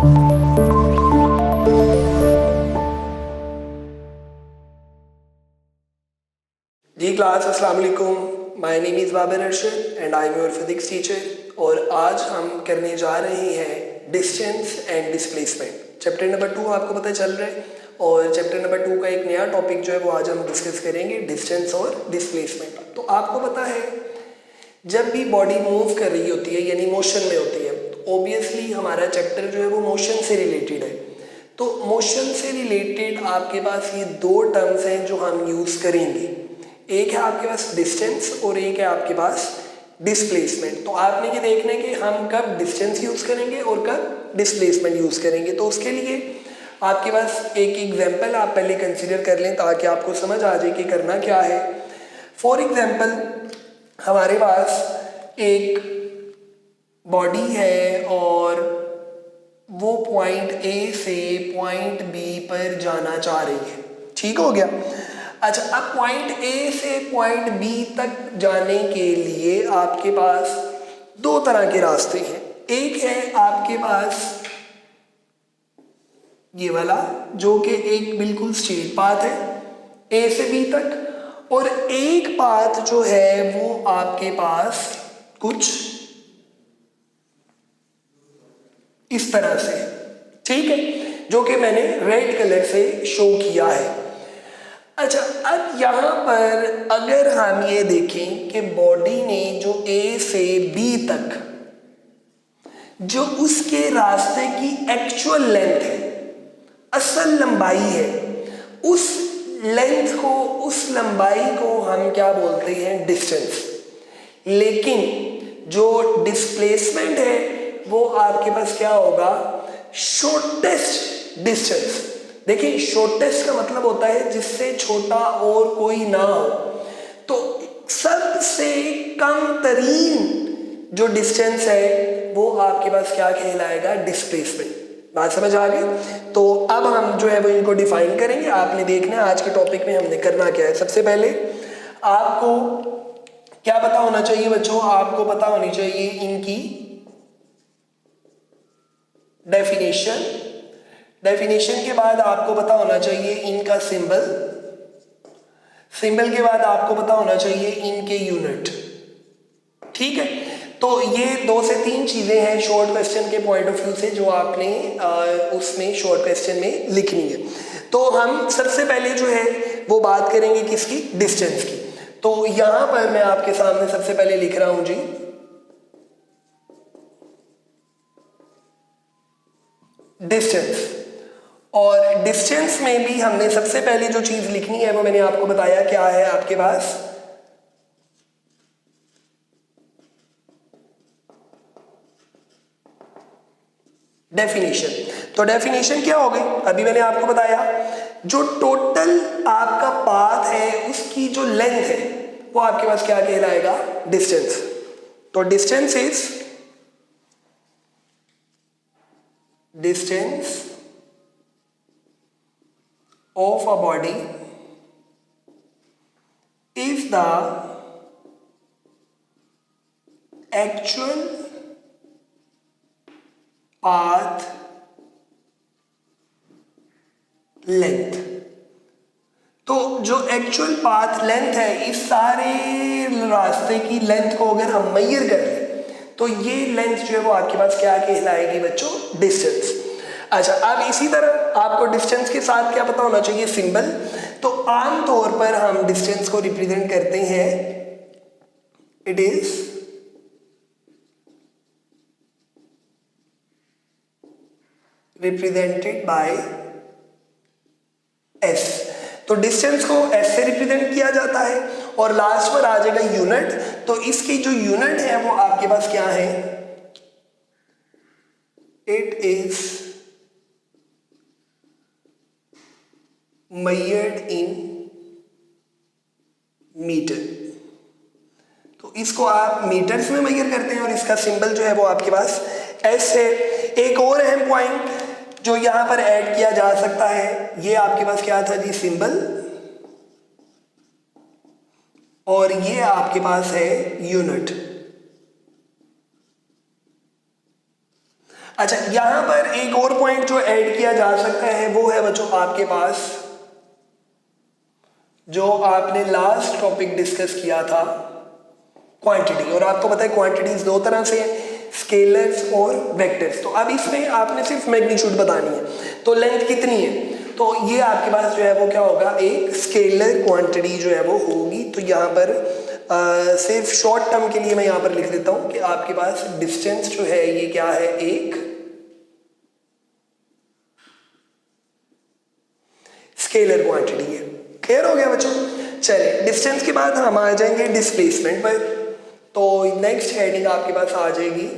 जी class, अस्सलाम वालेकुम। My name is Babar Arshad and I am your physics teacher. और आज हम करने जा रहे हैं distance and displacement. Chapter number 2 आपको पता चल रहा है, और चैप्टर नंबर 2 का एक नया टॉपिक जो है वो आज हम डिस्कस करेंगे, डिस्टेंस और डिस्प्लेसमेंट। तो आपको पता है, जब भी बॉडी मूव कर रही होती है यानी मोशन में होती है, तो ऑब्वियसली हमारा चैप्टर जो है वो मोशन से रिलेटेड है। तो मोशन से रिलेटेड आपके पास ये दो टर्म्स हैं जो हम यूज़ करेंगे। एक है आपके पास डिस्टेंस और एक है आपके पास डिस्प्लेसमेंट। तो आपने ये देखना है कि हम कब डिस्टेंस यूज़ करेंगे और कब डिस्प्लेसमेंट यूज़ करेंगे। तो उसके लिए आपके पास एक एग्जांपल आप पहले कंसीडर कर लें ताकि आपको समझ आ जाए कि करना क्या है। फॉर एग्जांपल, हमारे पास एक बॉडी है और वो पॉइंट ए से पॉइंट बी पर जाना चाह रही है। ठीक हो गया। अच्छा, अब पॉइंट ए से पॉइंट बी तक जाने के लिए आपके पास दो तरह के रास्ते हैं। एक है आपके पास ये वाला जो कि एक बिल्कुल स्ट्रेट पाथ है ए से बी तक, और एक पाथ जो है वो आपके पास कुछ इस तरह से, ठीक है, जो कि मैंने रेड कलर से शो किया है। अच्छा, अब यहाँ पर अगर हम ये देखें कि बॉडी ने जो ए से बी तक जो उसके रास्ते की एक्चुअल लेंथ है, असल लंबाई है, उस लेंथ को, उस लंबाई को हम क्या बोलते हैं? डिस्टेंस। लेकिन जो डिस्प्लेसमेंट है वो आपके पास क्या होगा? Shortest distance. देखिए, शॉर्टेस्ट का मतलब होता है जिससे छोटा और कोई ना हो। तो सबसे कम तरीन जो डिस्टेंस है वो आपके पास क्या कहलाएगा? डिस्प्लेसमेंट। बात समझ आ गई? तो अब हम जो है वो इनको डिफाइन करेंगे। आपने देखना है आज के टॉपिक में हमने करना क्या है। सबसे पहले आपको क्या पता होना चाहिए बच्चों? आपको पता होनी चाहिए इनकी डेफिनेशन। डेफिनेशन के बाद आपको पता होना चाहिए इनका सिंबल। सिंबल के बाद आपको पता होना चाहिए इनके यूनिट। ठीक है, तो ये 2 से 3 चीजें हैं शॉर्ट क्वेश्चन के पॉइंट ऑफ व्यू से जो आपने उसमें शॉर्ट क्वेश्चन में लिखनी है। तो हम सबसे पहले जो है वो बात करेंगे किसकी? डिस्टेंस की। तो यहां पर मैं आपके सामने सबसे पहले लिख रहा हूं जी डिस्टेंस। और डिस्टेंस में भी हमने सबसे पहले जो चीज लिखनी है वो मैंने आपको बताया क्या है आपके पास? डेफिनेशन। तो डेफिनेशन क्या हो गई? अभी मैंने आपको बताया, जो टोटल आपका पाथ है उसकी जो लेंथ है वो आपके पास क्या कहलाएगा? डिस्टेंस। तो distance is distance of a body is the actual path length। तो जो एक्चुअल पाथ लेंथ है, इस सारे रास्ते की लेंथ को अगर हम मेजर कर लें तो ये लेंथ जो है वो आपके पास क्या कहलाएगी बच्चों? डिस्टेंस। अच्छा, अब इसी तरह आपको डिस्टेंस के साथ क्या पता होना चाहिए? सिंबल। तो आमतौर पर हम डिस्टेंस को रिप्रेजेंट करते हैं, it is represented by S. तो डिस्टेंस को एस से रिप्रेजेंट किया जाता है और लास्ट पर आ जाएगा यूनिट। तो इसकी जो यूनिट है वो आपके पास क्या है? It is measured in metre. तो इसको आप मीटर्स में मेजर करते हैं और इसका सिंबल जो है वो आपके पास एस है। एक और अहम पॉइंट जो यहां पर ऐड किया जा सकता है, ये आपके पास क्या था जी? सिंबल। और ये आपके पास है यूनिट। अच्छा, यहां पर एक और पॉइंट जो ऐड किया जा सकता है वो है बच्चों आपके पास जो आपने लास्ट टॉपिक डिस्कस किया था, क्वांटिटी। और आपको पता है क्वांटिटीज दो तरह से है, स्केलर्स और वेक्टर्स। तो अब इसमें आपने सिर्फ मैग्नीट्यूड बतानी है, तो लेंथ कितनी है, तो ये आपके पास जो है वो क्या होगा, एक स्केलर क्वांटिटी जो है वो होगी। तो यहाँ पर सिर्फ शॉर्ट टर्म के लिए मैं यहाँ पर लिख देता हूँ कि आपके पास डिस्टेंस जो है ये क्या है, एक स्केलर क्वांटिटी है। क्लियर हो गया बच्चों? चलिए, डिस्टेंस के बाद हम आ जाएंगे डिस्प्लेसमेंट पर। तो नेक्स्ट हेडिंग आपके पास आ जाएगी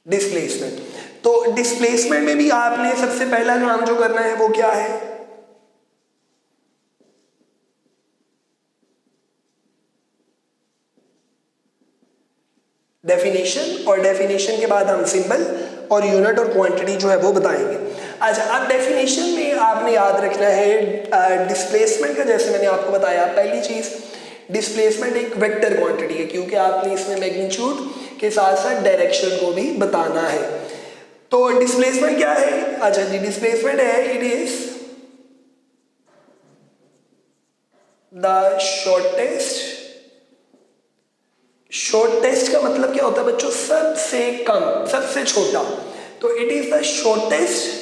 डिस्प्लेसमेंट। तो डिस्प्लेसमेंट में भी आपने सबसे पहला काम जो करना है वो क्या है, डेफिनेशन, और डेफिनेशन के बाद हम सिंबल और यूनिट और क्वांटिटी जो है वो बताएंगे। अच्छा, अब डेफिनेशन में आपने याद रखना है डिस्प्लेसमेंट का, जैसे मैंने आपको बताया पहली चीज, डिस्प्लेसमेंट एक वेक्टर क्वांटिटी है क्योंकि आपने इसमें मैग्नीट्यूड के साथ साथ डायरेक्शन को भी बताना है। तो डिस्प्लेसमेंट क्या है? अच्छा जी, डिस्प्लेसमेंट है, इट इज द शॉर्टेस्ट का मतलब क्या होता है बच्चों, सबसे कम, सबसे छोटा। तो it is the shortest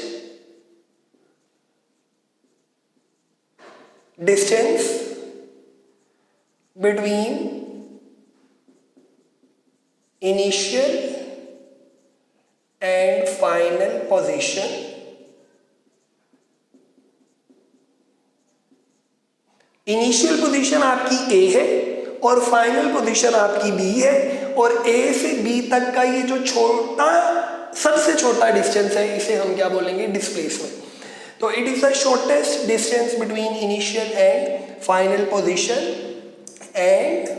distance between initial and final position initial position आपकी ए है और फाइनल पोजीशन आपकी बी है, और ए से बी तक का ये जो छोटा, सबसे छोटा डिस्टेंस है इसे हम क्या बोलेंगे, डिस्प्लेसमेंट। तो it is the shortest distance between initial and final position and.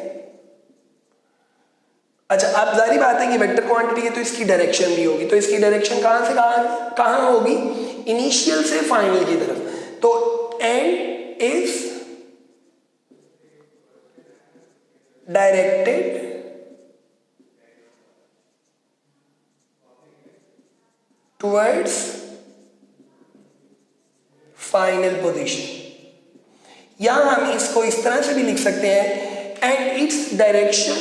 अच्छा, अब जारी बात है कि वेक्टर क्वांटिटी है तो इसकी डायरेक्शन भी होगी। तो इसकी डायरेक्शन कहां से कहां होगी, इनिशियल से फाइनल की तरफ। तो and is directed towards final position. या हम इसको इस तरह से भी लिख सकते हैं, and its direction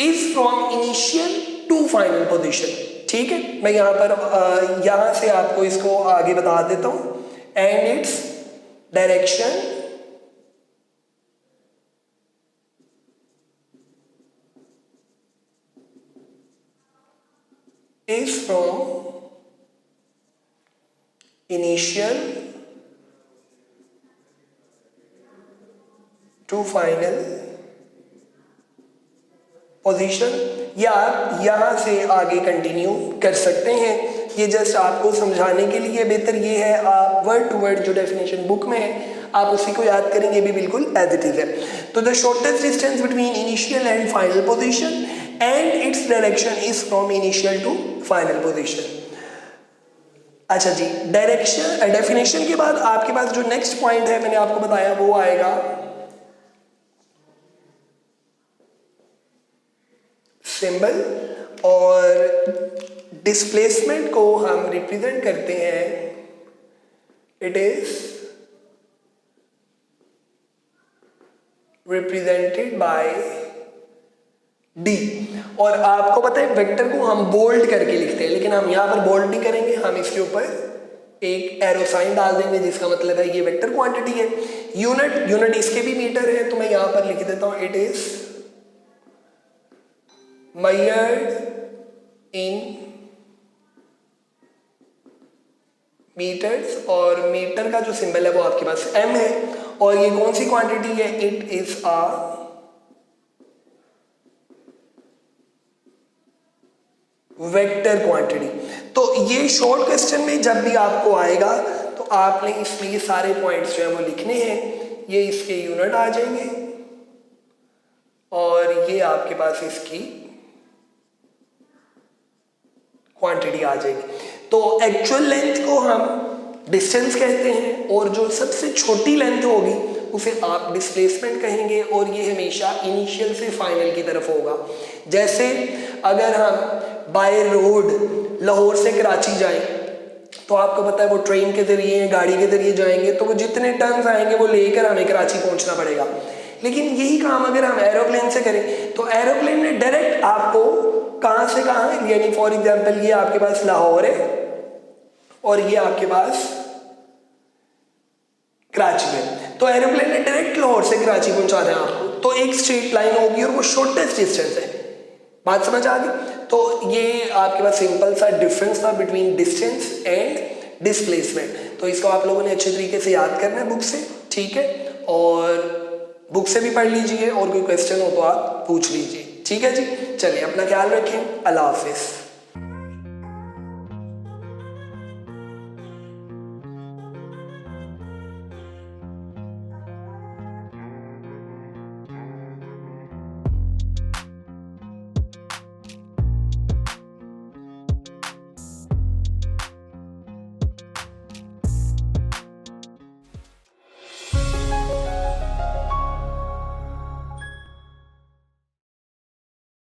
is from initial to final position. ठीक है, मैं यहां पर यहां से आपको इसको आगे बता देता हूं, and its direction is from initial to final position, या आप यहां से आगे कंटिन्यू कर सकते हैं। ये जस्ट आपको समझाने के लिए बेहतर ये है, आप वर्ड टू वर्ड जो डेफिनेशन बुक में है आप उसी को याद करेंगे, भी बिल्कुल एज इट इज है। तो the shortest distance between initial and final position and its direction is from initial to final position. अच्छा जी, डायरेक्शन डेफिनेशन के बाद आपके पास जो नेक्स्ट पॉइंट है मैंने आपको बताया वो आएगा सिंबल। और डिस्प्लेसमेंट को हम रिप्रेजेंट करते हैं, it is represented by D. और आपको पता है वेक्टर को हम बोल्ड करके लिखते हैं, लेकिन हम यहां पर बोल्ड नहीं करेंगे, हम इसके ऊपर एक एरो साइन डाल देंगे जिसका मतलब है ये वेक्टर क्वांटिटी है। यूनिट इसके भी मीटर है, तो मैं यहां पर लिख देता हूं, it is measured in metres. और मीटर का जो सिंबल है वो आपके पास m है, और ये कौन सी क्वांटिटी है, it is a vector quantity. तो ये शॉर्ट क्वेश्चन में जब भी आपको आएगा तो आपने इसमें ये सारे पॉइंट्स जो है वो लिखने हैं, ये इसके यूनिट आ जाएंगे और ये आपके पास इसकी क्वांटिटी आ जाएगी। तो एक्चुअल लेंथ को हम डिस्टेंस कहते हैं, और जो सबसे छोटी लेंथ होगी उसे आप डिस्प्लेसमेंट कहेंगे और ये हमेशा इनिशियल से फाइनल की तरफ होगा। जैसे अगर हम बाय रोड लाहौर से कराची जाएं तो आपको पता है वो ट्रेन के जरिए गाड़ी के जरिए जाएंगे तो वो जितने टन आएंगे वो लेकर हमें कराची पहुंचना पड़ेगा। लेकिन यही काम अगर हम एरोप्लेन से करें तो एरोप्लेन में डायरेक्ट आपको कहां से कहां, यानी फॉर एग्जांपल ये आपके पास लाहौर है और ये आपके पास कराची में, तो एरोप्लेन ने डायरेक्ट लाहौर से कराची पहुंचा रहे हैं आपको, तो एक स्ट्रेट लाइन होगी और वो शॉर्टेस्ट डिस्टेंस है। बात समझ आ गई? तो ये आपके पास सिंपल सा डिफरेंस था बिटवीन डिस्टेंस एंड डिस्प्लेसमेंट। तो इसको आप लोगों ने अच्छे तरीके से याद करना है बुक से, ठीक है, और बुक से भी पढ़ लीजिए और कोई क्वेश्चन हो तो आप पूछ लीजिए, ठीक है जी। चलिए अपना ख्याल रखें, अल्लाह हाफिज।